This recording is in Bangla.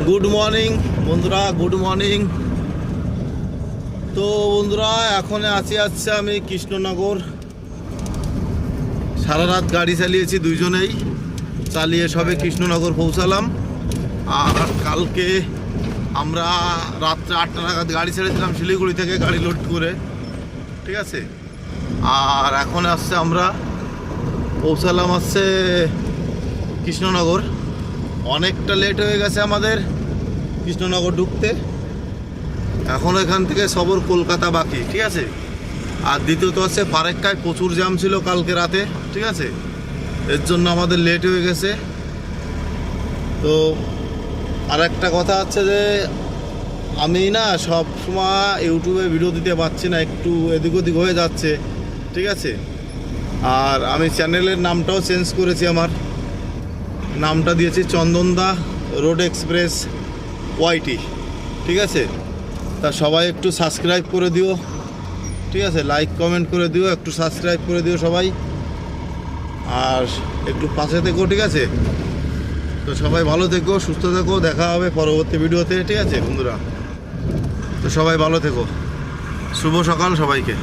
গুড মর্নিং বন্ধুরা, গুড মর্নিং। তো বন্ধুরা, এখন আছি আমি কৃষ্ণনগর। সারা রাত গাড়ি চালিয়েছি, দুইজনেই চালিয়ে সবে কৃষ্ণনগর পৌঁছালাম। আর কালকে আমরা রাত্রে 8টা নাগাদ গাড়ি ছেড়েছিলাম শিলিগুড়ি থেকে গাড়ি লোড করে, ঠিক আছে। আর এখন আমরা পৌঁছালাম কৃষ্ণনগর। অনেকটা লেট হয়ে গেছে আমাদের কৃষ্ণনগর ঢুকতে। এখন এখান থেকে সবর কলকাতা বাকি, ঠিক আছে। আর দ্বিতীয়ত ফারাক্কায় প্রচুর জ্যাম ছিল কালকে রাতে, ঠিক আছে। এর জন্য আমাদের লেট হয়ে গেছে। তো আর একটা কথা যে আমি না সব সময় ইউটিউবে ভিডিও দিতে পারছি না, একটু এদিক ওদিক হয়ে যাচ্ছে, ঠিক আছে। আর আমি চ্যানেলের নামটাও চেঞ্জ করেছি, আমার নামটা দিয়েছি চন্দনদা রোড এক্সপ্রেস ওয়াইটি, ঠিক আছে। তা সবাই একটু সাবস্ক্রাইব করে দিও, ঠিক আছে। লাইক কমেন্ট করে দিও, একটু সাবস্ক্রাইব করে দিও সবাই, আর একটু পাশে থেকো, ঠিক আছে। তো সবাই ভালো থেকো, সুস্থ থেকো, দেখা হবে পরবর্তী ভিডিওতে, ঠিক আছে বন্ধুরা। তো সবাই ভালো থেকো, শুভ সকাল সবাইকে।